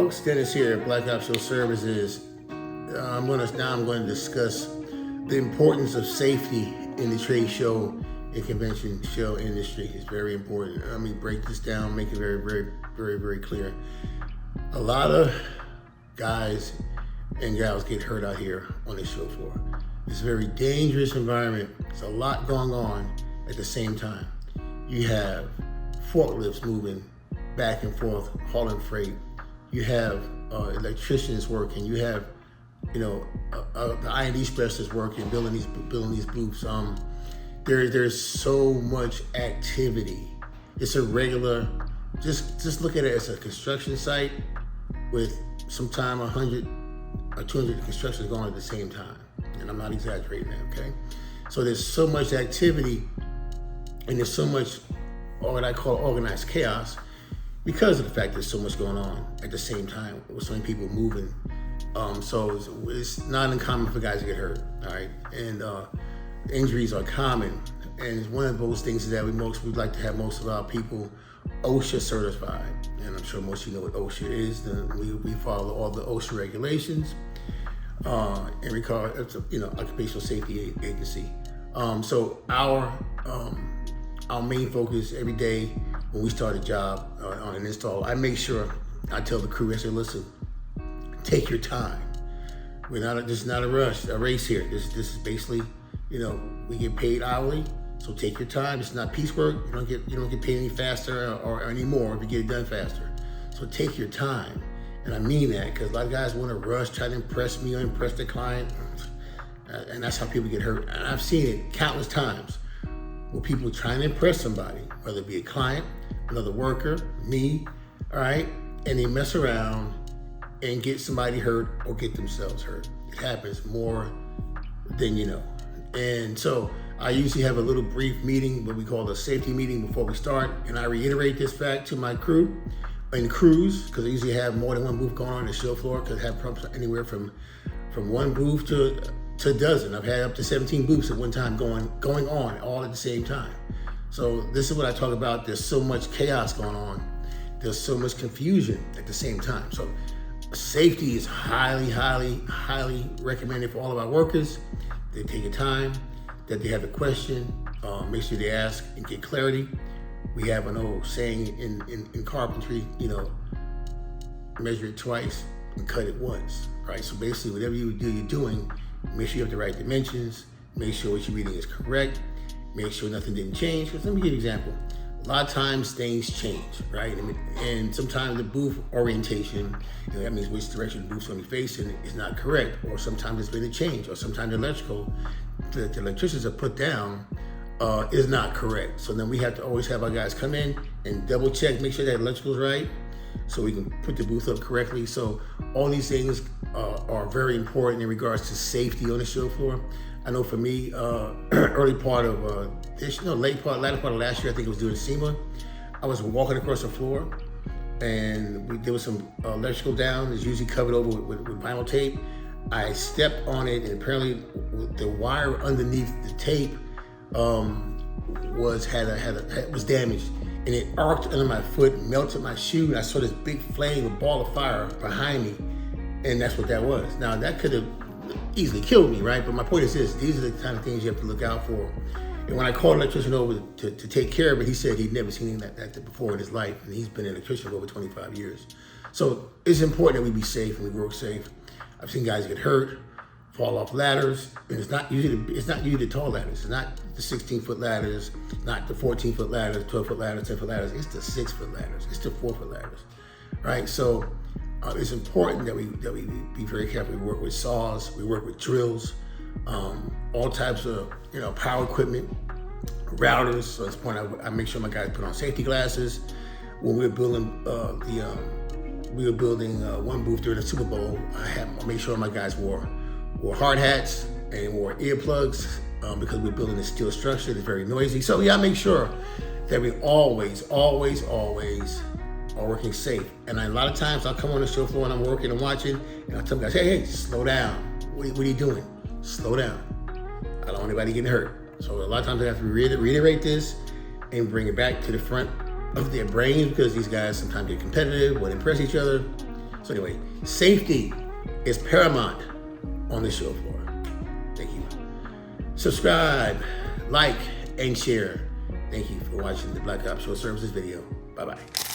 folks, Dennis here, Black Ops Show Services. I'm going to discuss the importance of safety in the trade show and convention show industry. It's very important. Let me break this down, make it very clear. A lot of guys and gals get hurt out here on the show floor. It's a very dangerous environment. There's a lot going on at the same time. You have forklifts moving back and forth, hauling freight. You have electricians working. You have, the I&D specialists working, building these booths. There's so much activity. It's a regular. Just look at it as a construction site with sometime 100 or 200 constructions going at the same time. And I'm not exaggerating that, okay? So there's so much activity and there's so much what I call organized chaos because of the fact there's so much going on at the same time with so many people moving. So it's not uncommon for guys to get hurt, all right? And injuries are common. And one of those things is that we'd like to have most of our people OSHA certified. And I'm sure most of you know what OSHA is. We follow all the OSHA regulations. And we call it, Occupational Safety Agency. So our main focus every day when we start a job on an install, I make sure I tell the crew, I say, listen, take your time. This is not a rush, a race here. This is basically, we get paid hourly, so take your time. It's not piecework. You don't get paid any faster or any more if you get it done faster. So take your time. And I mean that because a lot of guys want to rush, try to impress me or impress the client. And that's how people get hurt. And I've seen it countless times where people trying to impress somebody, whether it be a client, another worker, me, all right? And they mess around and get somebody hurt or get themselves hurt. It happens more than you know. And so I usually have a little brief meeting, what we call a safety meeting before we start. And I reiterate this fact to my crew and crews, because I usually have more than one booth going on the show floor, because I have problems anywhere from one booth to a dozen. I've had up to 17 booths at one time going on all at the same time. So this is what I talk about. There's so much chaos going on. There's so much confusion at the same time. So safety is highly recommended for all of our workers. They take the time, that they have a question, make sure they ask and get clarity. We have an old saying in carpentry, measure it twice and cut it once, right? So basically whatever you're doing, make sure you have the right dimensions, make sure what you're reading is correct, make sure nothing didn't change. Because let me give you an example. A lot of times things change, right? And sometimes the booth orientation, that means which direction the booth's gonna be facing is not correct, or sometimes there's been a change, or sometimes the electricians are put down is not correct. So then we have to always have our guys come in and double check, make sure that electrical's right, so we can put the booth up correctly. So all these things are very important in regards to safety on the show floor. I know for me, latter part of last year, I think it was during SEMA, I was walking across the floor and there was some electrical down. It's usually covered over with vinyl tape. I stepped on it and apparently the wire underneath the tape was damaged, and it arced under my foot, melted my shoe, and I saw this big flame, a ball of fire behind me, and that's what that was. Now that could have easily killed me, right? But my point is this: these are the kind of things you have to look out for. And when I called an electrician over to take care of it, he said he'd never seen anything like that before in his life, and he's been an electrician for over 25 years. So it's important that we be safe and we work safe. I've seen guys get hurt, fall off ladders, and it's not usually the tall ladders. It's not the 16-foot ladders, not the 14-foot ladders, 12-foot ladders, 10-foot ladders. It's the 6-foot ladders. It's the 4-foot ladders, right? So it's important that we be very careful. We work with saws, we work with drills, all types of power equipment, routers. So at this point, I make sure my guys put on safety glasses. When we were building one booth during the Super Bowl, I made sure my guys wore hard hats and wore earplugs because we're building a steel structure that's very noisy. So I make sure that we always are working safe. And a lot of times I'll come on the show floor and I'm working and watching, and I'll tell guys, hey, slow down. What are you doing? Slow down. I don't want anybody getting hurt. So a lot of times I have to reiterate this and bring it back to the front of their brains, because these guys sometimes get competitive, want to impress each other. So So anyway, safety is paramount on the show floor. Thank you. Subscribe, like, and share. Thank you for watching the Black Ops Show Services video. Bye-bye.